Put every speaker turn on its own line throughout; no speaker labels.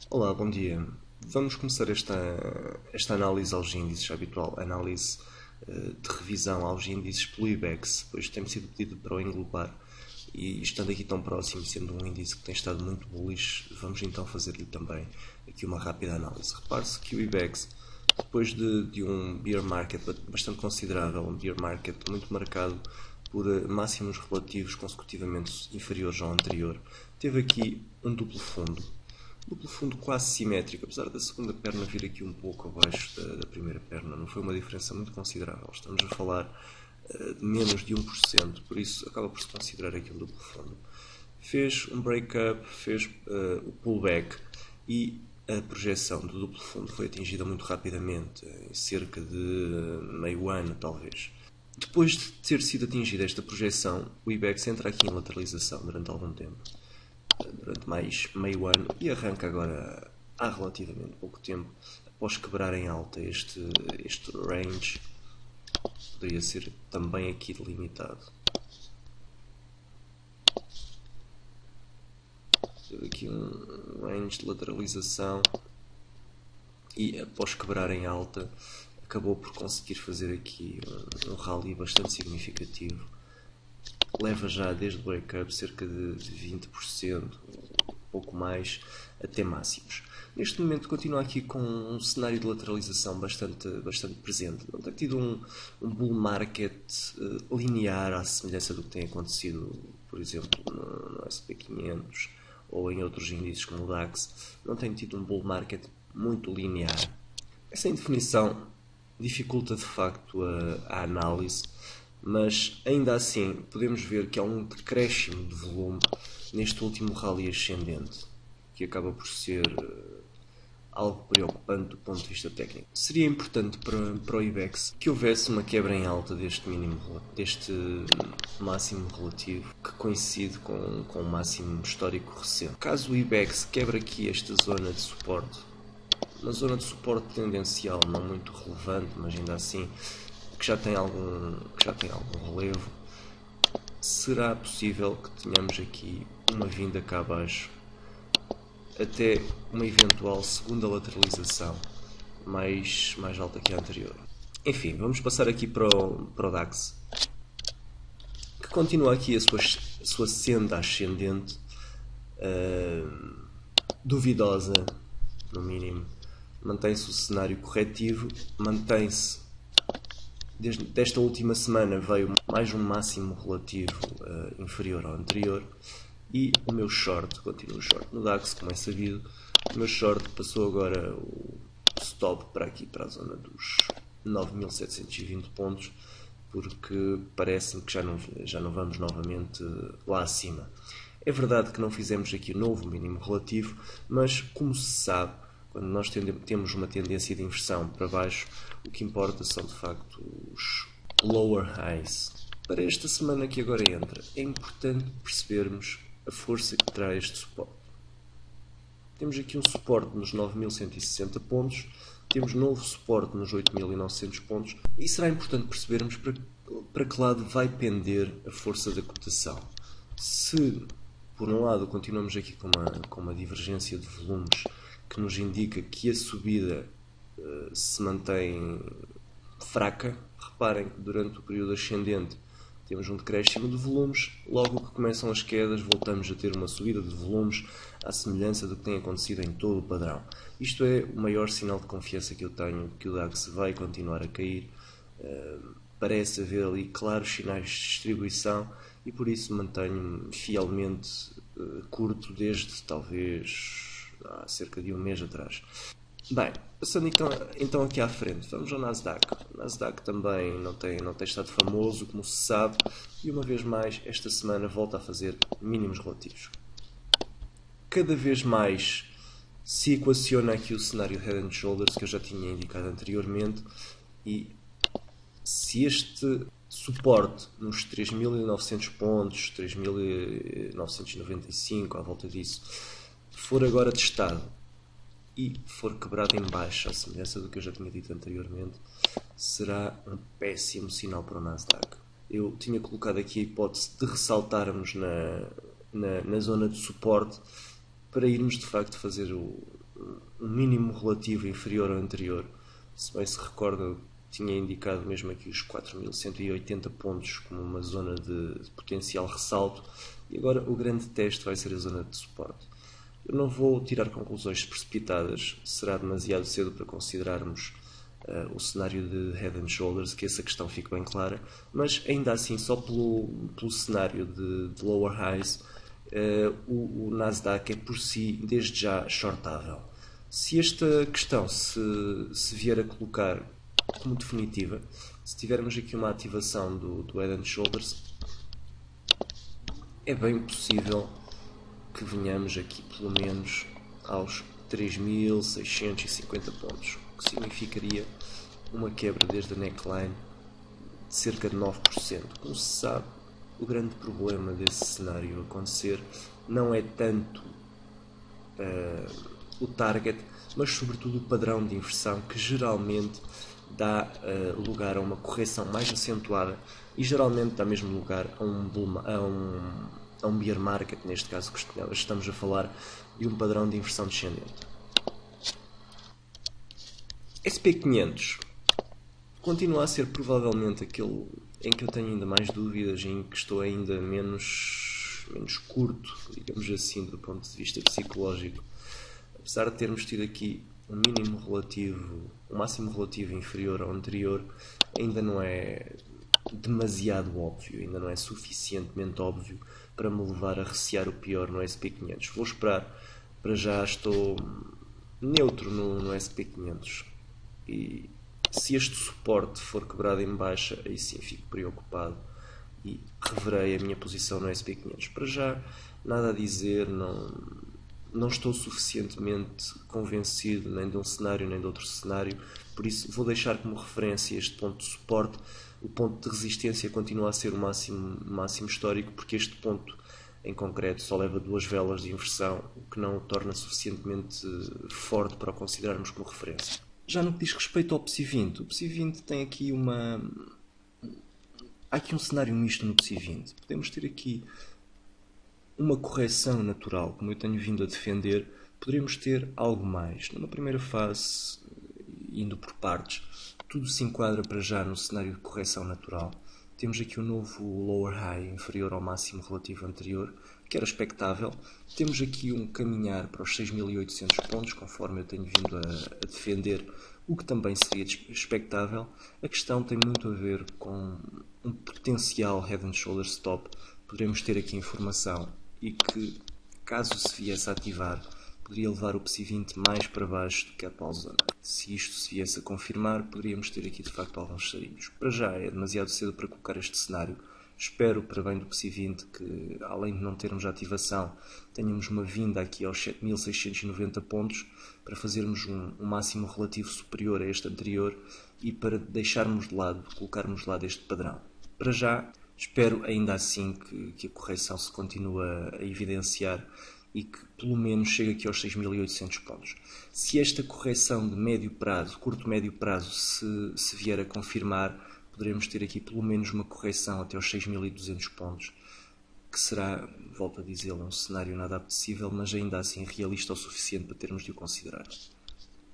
Olá, bom dia. Vamos começar esta análise aos índices, a habitual análise de revisão aos índices pelo IBEX, pois tem sido pedido para o englobar e estando aqui tão próximo, sendo um índice que tem estado muito bullish, vamos então fazer-lhe também aqui uma rápida análise. Repare-se que o IBEX, depois de um bear market bastante considerável, um bear market muito marcado por máximos relativos consecutivamente inferiores ao anterior, teve aqui um duplo fundo quase simétrico, apesar da segunda perna vir aqui um pouco abaixo da primeira perna. Não foi uma diferença muito considerável. Estamos a falar de menos de 1%, por isso acaba por se considerar aqui um duplo fundo. Fez um break-up, fez o pullback e a projeção do duplo fundo foi atingida muito rapidamente, em cerca de meio ano talvez. Depois de ter sido atingida esta projeção, o IBEX entra aqui em lateralização durante algum tempo, durante mais meio ano, e arranca agora há relativamente pouco tempo, após quebrar em alta este range, poderia ser também aqui delimitado. Teve aqui um range de lateralização e após quebrar em alta acabou por conseguir fazer aqui um rally bastante significativo. Leva já desde o break-up cerca de 20%, pouco mais, até máximos. Neste momento continua aqui com um cenário de lateralização bastante presente. Não tem tido um bull market linear à semelhança do que tem acontecido, por exemplo, no S&P 500 ou em outros índices como o DAX. Não tem tido um bull market muito linear. Essa indefinição dificulta de facto a análise, mas ainda assim podemos ver que há um decréscimo de volume neste último rally ascendente, que acaba por ser algo preocupante do ponto de vista técnico. Seria importante para o IBEX que houvesse uma quebra em alta deste máximo relativo, que coincide com o máximo histórico recente. Caso o IBEX quebre aqui esta zona de suporte, uma zona de suporte tendencial não muito relevante, mas ainda assim que já tem algum relevo, será possível que tenhamos aqui uma vinda cá abaixo até uma eventual segunda lateralização mais alta que a anterior. Enfim, vamos passar aqui para o DAX, que continua aqui a sua senda ascendente, duvidosa, no mínimo. Mantém-se o cenário corretivo, mantém-se. Desta última semana veio mais um máximo relativo inferior ao anterior e o meu short, continuo short no DAX, como é sabido. O meu short passou agora o stop para aqui, para a zona dos 9.720 pontos, porque parece-me que já não vamos novamente lá acima. É verdade que não fizemos aqui o novo mínimo relativo, mas como se sabe, quando nós temos uma tendência de inversão para baixo, o que importa são de facto os lower highs. Para esta semana que agora entra, é importante percebermos a força que traz este suporte. Temos aqui um suporte nos 9.160 pontos, temos novo suporte nos 8.900 pontos e será importante percebermos para que lado vai pender a força da cotação. Se, por um lado, continuamos aqui com uma divergência de volumes que nos indica que a subida se mantém fraca, reparem que durante o período ascendente temos um decréscimo de volumes, logo que começam as quedas voltamos a ter uma subida de volumes à semelhança do que tem acontecido em todo o padrão. Isto é o maior sinal de confiança que eu tenho, que o DAX vai continuar a cair. Parece haver ali claros sinais de distribuição e por isso mantenho-me fielmente curto desde talvez há cerca de um mês atrás. Bem, passando então aqui à frente, vamos ao Nasdaq. O Nasdaq também não tem estado famoso, como se sabe, e uma vez mais, esta semana volta a fazer mínimos relativos. Cada vez mais se equaciona aqui o cenário Head and Shoulders que eu já tinha indicado anteriormente, e se este suporte nos 3.900 pontos, 3.995, à volta disso, for agora testado e for quebrado em baixo, à semelhança do que eu já tinha dito anteriormente, será um péssimo sinal para o Nasdaq. Eu tinha colocado aqui a hipótese de ressaltarmos na zona de suporte para irmos de facto fazer um mínimo relativo inferior ao anterior. Se bem se recorda, tinha indicado mesmo aqui os 4.180 pontos como uma zona de potencial ressalto, e agora o grande teste vai ser a zona de suporte. Eu não vou tirar conclusões precipitadas, será demasiado cedo para considerarmos o cenário de Head and Shoulders, que essa questão fique bem clara, mas ainda assim, só pelo cenário de lower highs, o Nasdaq é por si, desde já, shortável. Se esta questão se vier a colocar como definitiva, se tivermos aqui uma ativação do Head and Shoulders, é bem possível que venhamos aqui pelo menos aos 3.650 pontos, o que significaria uma quebra desde a neckline de cerca de 9%. Como se sabe, o grande problema desse cenário acontecer não é tanto o target, mas sobretudo o padrão de inversão, que geralmente dá lugar a uma correção mais acentuada e geralmente dá mesmo lugar a um bear market, neste caso que estamos a falar de um padrão de inversão descendente. SP500 continua a ser provavelmente aquele em que eu tenho ainda mais dúvidas, em que estou ainda menos curto, digamos assim, do ponto de vista psicológico. Apesar de termos tido aqui um máximo relativo inferior ao anterior, ainda não é demasiado óbvio, ainda não é suficientemente óbvio para me levar a recear o pior no SP500. Vou esperar, para já estou neutro no SP500, e se este suporte for quebrado em baixa, aí sim fico preocupado e reverei a minha posição no SP500. Para já, nada a dizer, não estou suficientemente convencido nem de um cenário nem de outro cenário, por isso vou deixar como referência este ponto de suporte. O ponto de resistência continua a ser o máximo histórico, porque este ponto em concreto só leva 2 velas de inversão, o que não o torna suficientemente forte para o considerarmos como referência. Já no que diz respeito ao PSI 20, o PSI 20 tem aqui há aqui um cenário misto no PSI 20. Podemos ter aqui uma correção natural, como eu tenho vindo a defender. Poderemos ter algo mais. Numa primeira fase, indo por partes, tudo se enquadra para já no cenário de correção natural. Temos aqui um novo lower high inferior ao máximo relativo anterior, que era expectável. Temos aqui um caminhar para os 6.800 pontos, conforme eu tenho vindo a defender, o que também seria expectável. A questão tem muito a ver com um potencial Head and Shoulders stop. Poderemos ter aqui informação e que, caso se viesse a ativar, poderia levar o PSI 20 mais para baixo do que a atual zona. Se isto se viesse a confirmar, poderíamos ter aqui de facto alguns sarilhos. Para já é demasiado cedo para colocar este cenário. Espero, para bem do PSI 20, que além de não termos a ativação, tenhamos uma vinda aqui aos 7.690 pontos, para fazermos um máximo relativo superior a este anterior e para deixarmos de lado, colocarmos de lado este padrão. Para já, espero ainda assim que a correção se continue a evidenciar e que pelo menos chegue aqui aos 6.800 pontos. Se esta correção de médio prazo, curto-médio prazo, se vier a confirmar, poderemos ter aqui pelo menos uma correção até aos 6.200 pontos, que será, volto a dizê-lo, um cenário nada apetecível, mas ainda assim realista o suficiente para termos de o considerar.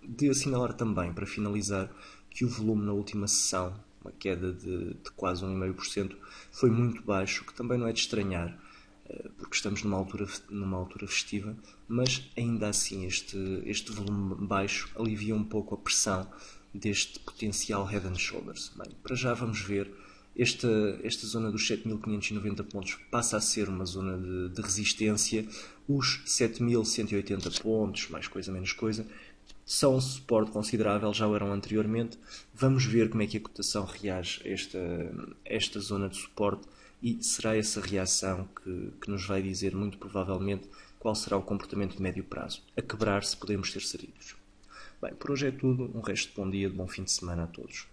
De assinalar também, para finalizar, que o volume na última sessão, uma queda de quase 1,5%, foi muito baixo, que também não é de estranhar, porque estamos numa altura festiva, mas ainda assim este volume baixo alivia um pouco a pressão deste potencial Head and Shoulders. Bem, para já vamos ver, esta zona dos 7.590 pontos passa a ser uma zona de resistência, os 7.180 pontos, mais coisa menos coisa, são um suporte considerável, já o eram anteriormente. Vamos ver como é que a cotação reage a esta zona de suporte, e será essa reação que nos vai dizer, muito provavelmente, qual será o comportamento de médio prazo. A quebrar-se, podemos ter saídos. Bem, por hoje é tudo. Um resto de bom dia, de bom fim de semana a todos.